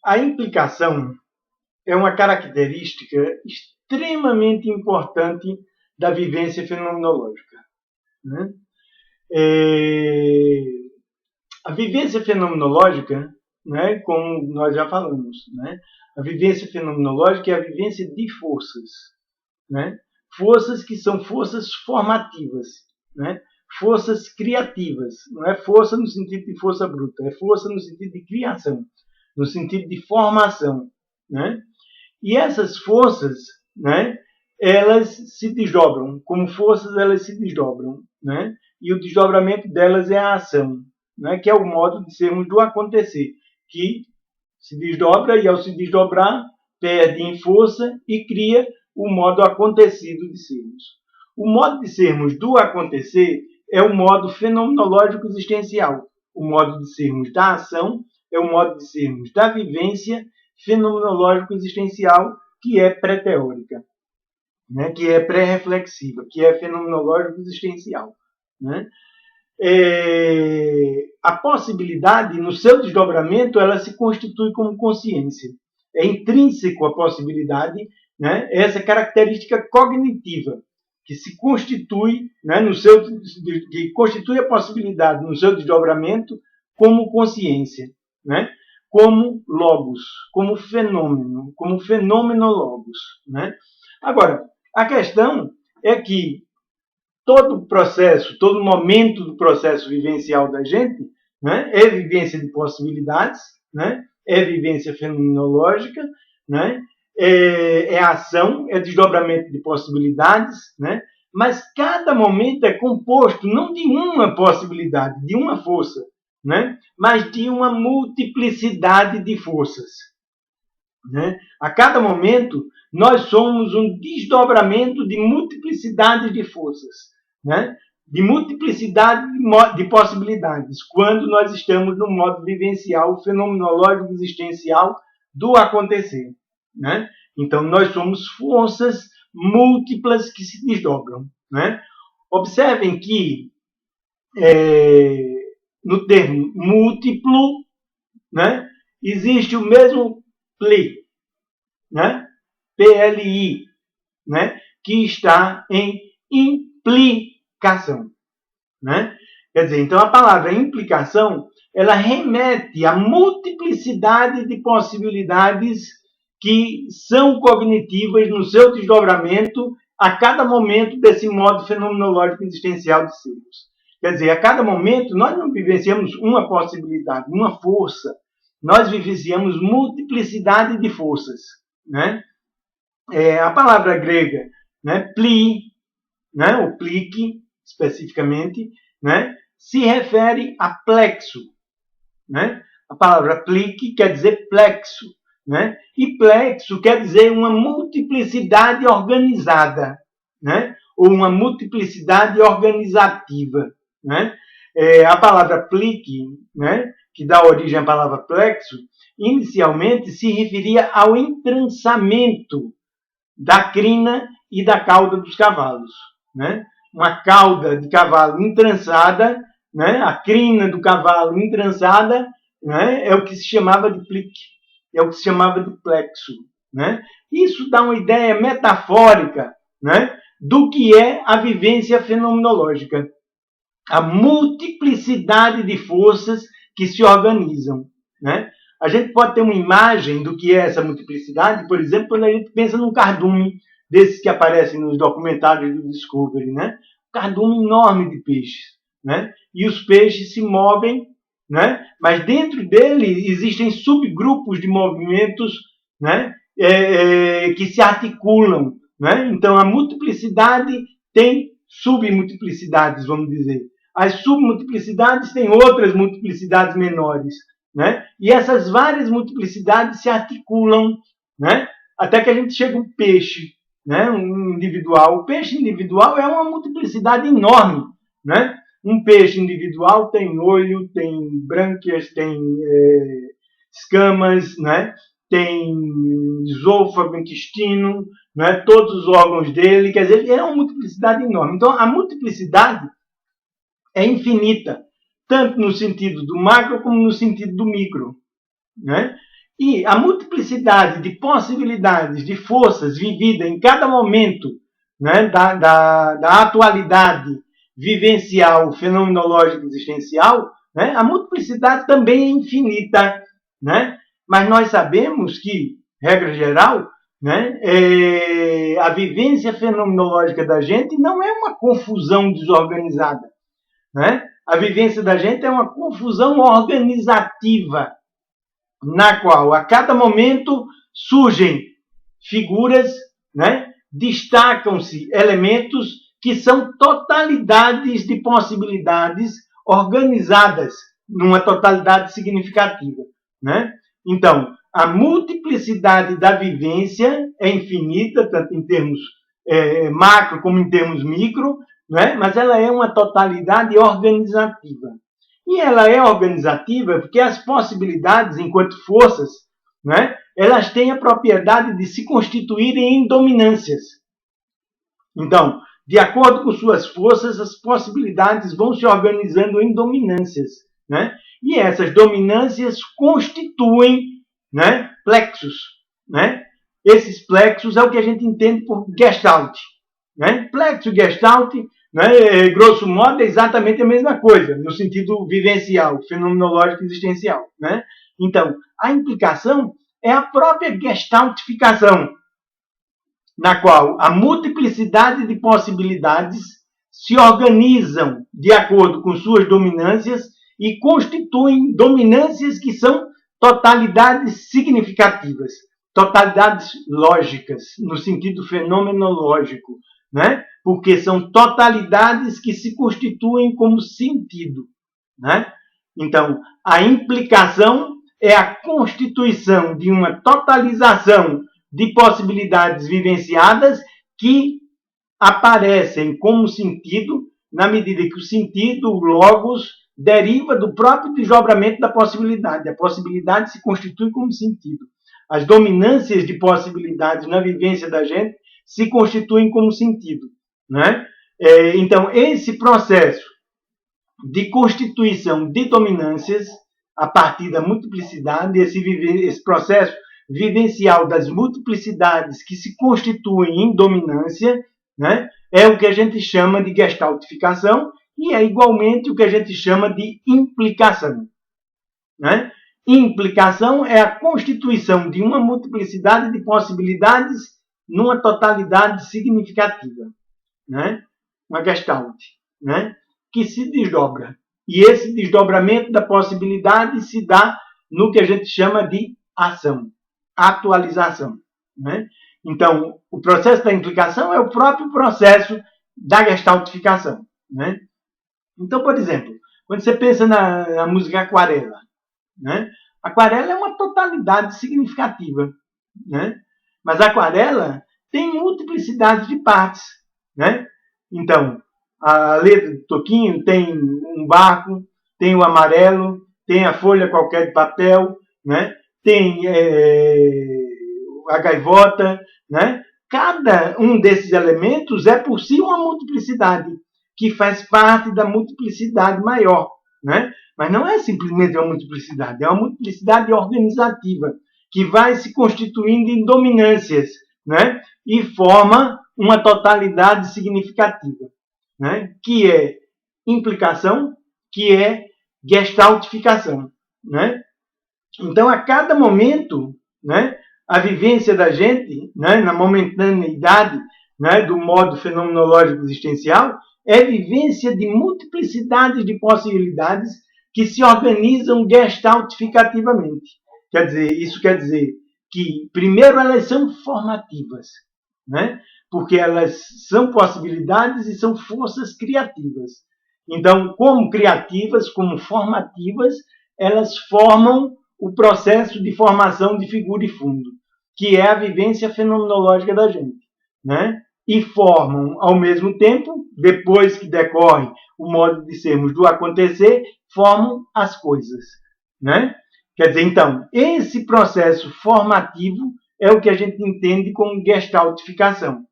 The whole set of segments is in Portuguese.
A implicação é uma característica extremamente importante da vivência fenomenológica, né? A vivência fenomenológica, né, como nós já falamos, né, a vivência fenomenológica é a vivência de forças, né? Forças que são forças formativas, né? Forças criativas. Não é força no sentido de força bruta, é força no sentido de criação, no sentido de formação, né? E essas forças, né, elas se desdobram. Como forças, elas se desdobram, né? E o desdobramento delas é a ação, né, que é o modo de sermos do acontecer, que se desdobra e, ao se desdobrar, perde em força e cria o modo acontecido de sermos. O modo de sermos do acontecer é o modo fenomenológico existencial. O modo de sermos da ação é o modo de sermos da vivência fenomenológico existencial, que é pré-teórica, né? Que é pré-reflexiva, que é fenomenológico existencial, né? A possibilidade, no seu desdobramento, ela se constitui como consciência. É intrínseco à possibilidade, né, essa característica cognitiva que se constitui, né, que constitui a possibilidade no seu desdobramento como consciência, né, como logos, como fenomenologos, né? Agora, a questão é que todo o processo, todo momento do processo vivencial da gente, né, é vivência de possibilidades, né, é vivência fenomenológica, né, é ação, é desdobramento de possibilidades, né, mas cada momento é composto não de uma possibilidade, de uma força, né, mas de uma multiplicidade de forças, né? A cada momento, nós somos um desdobramento de multiplicidade de forças, né? De multiplicidade de possibilidades, quando nós estamos no modo vivencial, fenomenológico, existencial do acontecer, né? Então, nós somos forças múltiplas que se desdobram, né? Observem que no termo múltiplo, né, existe o mesmo pli, né? PLI, né? Que está em implicação, né? Quer dizer, então a palavra implicação, ela remete à multiplicidade de possibilidades que são cognitivas no seu desdobramento a cada momento desse modo fenomenológico existencial de sermos. Quer dizer, a cada momento nós não vivenciamos uma possibilidade, uma força, nós vivenciamos multiplicidade de forças, né? A palavra grega, né, pli, né, o plique, especificamente, né, se refere a plexo, né? A palavra plique quer dizer plexo, né? E plexo quer dizer uma multiplicidade organizada, né? Ou uma multiplicidade organizativa, né? A palavra plique, né, que dá origem à palavra plexo, inicialmente se referia ao entrançamento da crina e da cauda dos cavalos, né? Uma cauda de cavalo entrançada, né? A crina do cavalo entrançada, né? É o que se chamava de plique, é o que se chamava de plexo, né? Isso dá uma ideia metafórica, né, do que é a vivência fenomenológica, a multiplicidade de forças que se organizam, né? A gente pode ter uma imagem do que é essa multiplicidade, por exemplo, quando a gente pensa num cardume desses que aparecem nos documentários do Discovery, né? Um cardume enorme de peixes, né? E os peixes se movem, né? Mas dentro dele existem subgrupos de movimentos, né, que se articulam, né? Então a multiplicidade tem submultiplicidades, vamos dizer. As submultiplicidades têm outras multiplicidades menores, né? E essas várias multiplicidades se articulam, né, até que a gente chega a um peixe, né, um individual. O peixe individual é uma multiplicidade enorme, né? Um peixe individual tem olho, tem brânquias, tem escamas, né? Tem esôfago, intestino, né? Todos os órgãos dele, quer dizer, é uma multiplicidade enorme. Então, a multiplicidade é infinita, tanto no sentido do macro como no sentido do micro, né? E a multiplicidade de possibilidades, de forças vividas em cada momento, né, da atualidade vivencial, fenomenológica existencial, né, a multiplicidade também é infinita. Né? Mas nós sabemos que, regra geral, né, a vivência fenomenológica da gente não é uma confusão desorganizada. Né? A vivência da gente é uma confusão organizativa, na qual a cada momento surgem figuras, né? Destacam-se elementos que são totalidades de possibilidades organizadas numa totalidade significativa. Né? Então, a multiplicidade da vivência é infinita, tanto em termos macro como em termos micro, né? Mas ela é uma totalidade organizativa. E ela é organizativa porque as possibilidades, enquanto forças, né, elas têm a propriedade de se constituírem em dominâncias. Então, de acordo com suas forças, as possibilidades vão se organizando em dominâncias. Né? E essas dominâncias constituem, né, plexos. Né? Esses plexos é o que a gente entende por Gestalt. Né? Plexo e Gestalt, né, grosso modo, é exatamente a mesma coisa, no sentido vivencial, fenomenológico existencial. Né? Então, a implicação é a própria gestaltificação, na qual a multiplicidade de possibilidades se organizam de acordo com suas dominâncias e constituem dominâncias que são totalidades significativas, totalidades lógicas, no sentido fenomenológico, né? Porque são totalidades que se constituem como sentido. Né? Então, a implicação é a constituição de uma totalização de possibilidades vivenciadas que aparecem como sentido na medida que o sentido, o logos, deriva do próprio desdobramento da possibilidade. A possibilidade se constitui como sentido. As dominâncias de possibilidades na vivência da gente se constituem como sentido. Né? Então, esse processo de constituição de dominâncias a partir da multiplicidade, esse processo vivencial das multiplicidades que se constituem em dominância, né, é o que a gente chama de gestaltificação e é igualmente o que a gente chama de implicação. Né? Implicação é a constituição de uma multiplicidade de possibilidades numa totalidade significativa. Né? Uma gestalt, né? Que se desdobra. E esse desdobramento da possibilidade se dá no que a gente chama de ação, atualização. Né? Então, o processo da implicação é o próprio processo da gestaltificação. Né? Então, por exemplo, quando você pensa na música Aquarela, né? Aquarela é uma totalidade significativa. Né? Mas a aquarela tem multiplicidade de partes. Né? Então, a letra do Toquinho tem um barco, tem o amarelo, tem a folha qualquer de papel, né? Tem a gaivota. Né? Cada um desses elementos é por si uma multiplicidade, que faz parte da multiplicidade maior. Né? Mas não é simplesmente uma multiplicidade, é uma multiplicidade organizativa, que vai se constituindo em dominâncias, né? E forma uma totalidade significativa, né? Que é implicação, que é gestaltificação. Né? Então, a cada momento, né, a vivência da gente, né, na momentaneidade, né, do modo fenomenológico existencial, é vivência de multiplicidades de possibilidades que se organizam gestaltificativamente. Isso quer dizer que, primeiro, elas são formativas, né? Porque elas são possibilidades e são forças criativas. Então, como criativas, como formativas, elas formam o processo de formação de figura e fundo, que é a vivência fenomenológica da gente. Né? E formam, ao mesmo tempo, depois que decorre o modo de sermos do acontecer, formam as coisas. Né? Quer dizer, então, esse processo formativo é o que a gente entende como gestaltificação.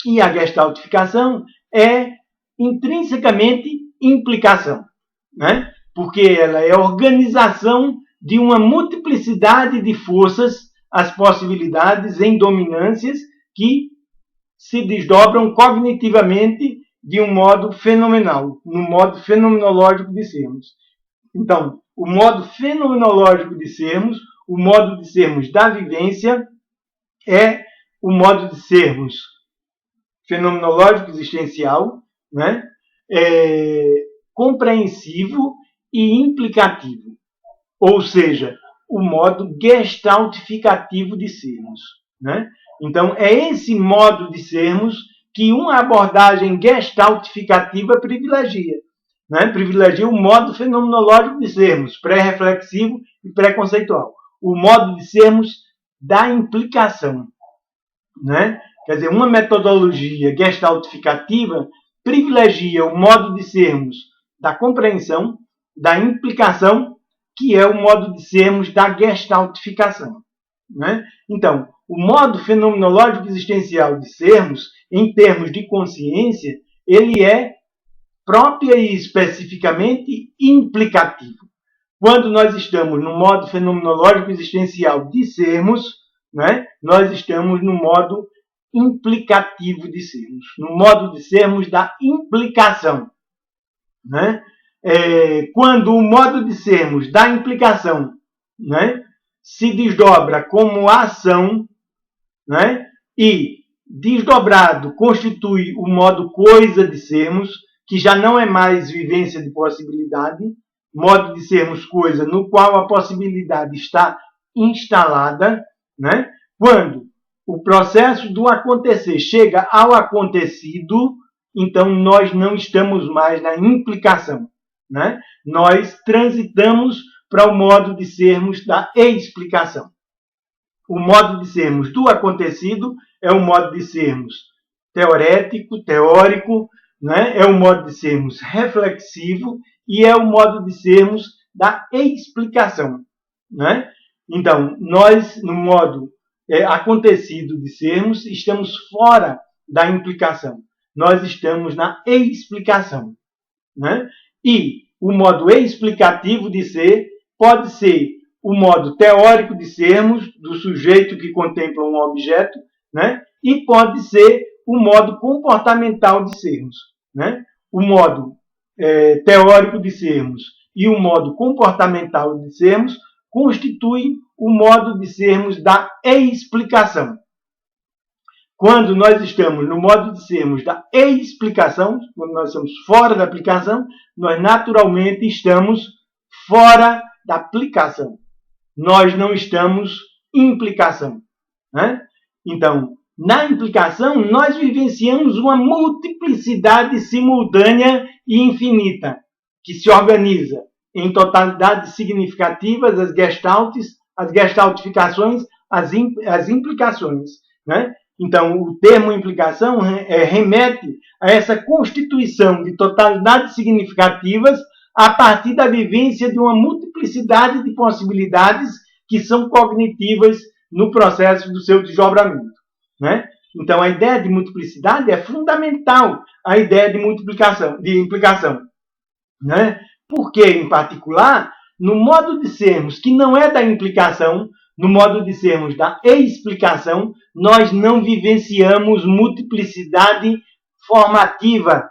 E a gestaltificação é intrinsecamente implicação, né? Porque ela é organização de uma multiplicidade de forças, as possibilidades em dominâncias que se desdobram cognitivamente de um modo fenomenal, no modo fenomenológico de sermos. Então, o modo fenomenológico de sermos, o modo de sermos da vivência, é o modo de sermos fenomenológico existencial, né? Compreensivo e implicativo. Ou seja, o modo gestaltificativo de sermos, né? Então, é esse modo de sermos que uma abordagem gestaltificativa privilegia. Né? Privilegia o modo fenomenológico de sermos, pré-reflexivo e pré-conceitual. O modo de sermos da implicação. Né? Quer dizer, uma metodologia gestaltificativa privilegia o modo de sermos da compreensão, da implicação, que é o modo de sermos da gestaltificação. Né? Então, o modo fenomenológico existencial de sermos, em termos de consciência, ele é própria e especificamente implicativo. Quando nós estamos no modo fenomenológico existencial de sermos, né, nós estamos no modo implicativo de sermos, no modo de sermos da implicação. Né? Quando o modo de sermos da implicação, né, se desdobra como ação, né, e desdobrado constitui o modo coisa de sermos, que já não é mais vivência de possibilidade, modo de sermos coisa no qual a possibilidade está instalada, né? Quando o processo do acontecer chega ao acontecido, então nós não estamos mais na implicação, né? Nós transitamos para o modo de sermos da explicação. O modo de sermos do acontecido é o modo de sermos teorético, teórico, né? É o modo de sermos reflexivo e é o modo de sermos da explicação. Né? Então, nós, no modo acontecido de sermos, estamos fora da implicação. Nós estamos na explicação. Né? E o modo explicativo de ser pode ser o modo teórico de sermos, do sujeito que contempla um objeto, né? E pode ser o modo comportamental de sermos. Né? O modo teórico de sermos e o modo comportamental de sermos constituem o modo de sermos da explicação. Quando nós estamos no modo de sermos da explicação, quando nós estamos fora da aplicação, nós naturalmente estamos fora da aplicação. Nós não estamos em implicação. Né? Então, na implicação, nós vivenciamos uma multiplicidade simultânea e infinita, que se organiza em totalidades significativas, as gestaltes, as gestaltificações, as implicações. Né? Então, o termo implicação remete a essa constituição de totalidades significativas a partir da vivência de uma multiplicidade de possibilidades que são cognitivas no processo do seu desdobramento. Né? Então, a ideia de multiplicidade é fundamental à ideia de multiplicação, de implicação. Né? Porque, em particular, no modo de sermos que não é da implicação, no modo de sermos da explicação, nós não vivenciamos multiplicidade formativa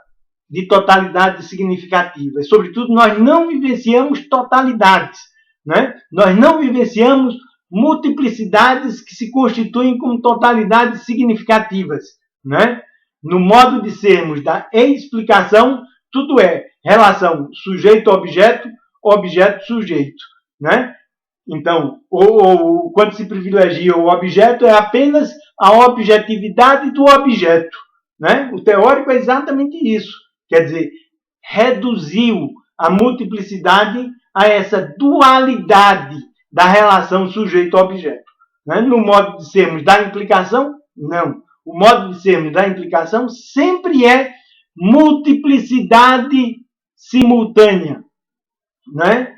de totalidades significativas. Sobretudo, nós não vivenciamos totalidades. Né? Nós não vivenciamos multiplicidades que se constituem como totalidades significativas. Né? No modo de sermos da explicação, tudo é relação sujeito-objeto, objeto-sujeito. Né? Então, quando se privilegia o objeto, é apenas a objetividade do objeto. Né? O teórico é exatamente isso. Quer dizer, reduziu a multiplicidade a essa dualidade da relação sujeito-objeto. Né? No modo de sermos da implicação, não. O modo de sermos da implicação sempre é multiplicidade simultânea, né?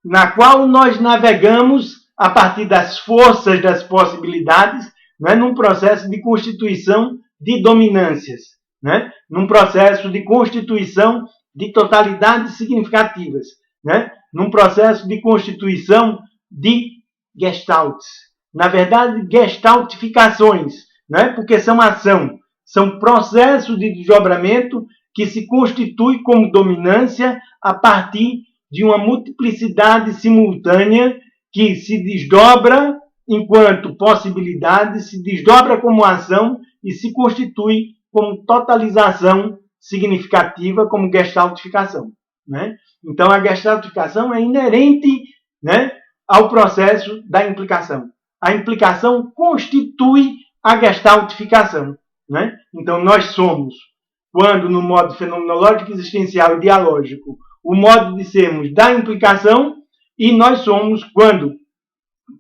Na qual nós navegamos a partir das forças das possibilidades, né? Num processo de constituição de dominâncias, né? Num processo de constituição de totalidades significativas. Né? num processo de constituição de gestalts. Na verdade, gestaltificações, né? Porque são processos de desdobramento que se constituem como dominância a partir de uma multiplicidade simultânea que se desdobra enquanto possibilidade, se desdobra como ação e se constitui como totalização significativa, como gestaltificação. Né? Então, a gestaltificação é inerente, né, ao processo da implicação. A implicação constitui a gestaltificação. Né? Então, nós somos, quando no modo fenomenológico, existencial e dialógico, o modo de sermos da implicação, e nós somos, quando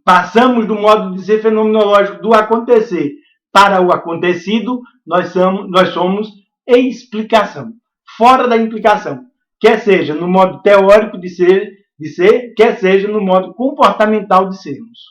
passamos do modo de ser fenomenológico do acontecer para o acontecido, nós somos explicação, fora da implicação, quer seja no modo teórico de ser, quer seja no modo comportamental de sermos.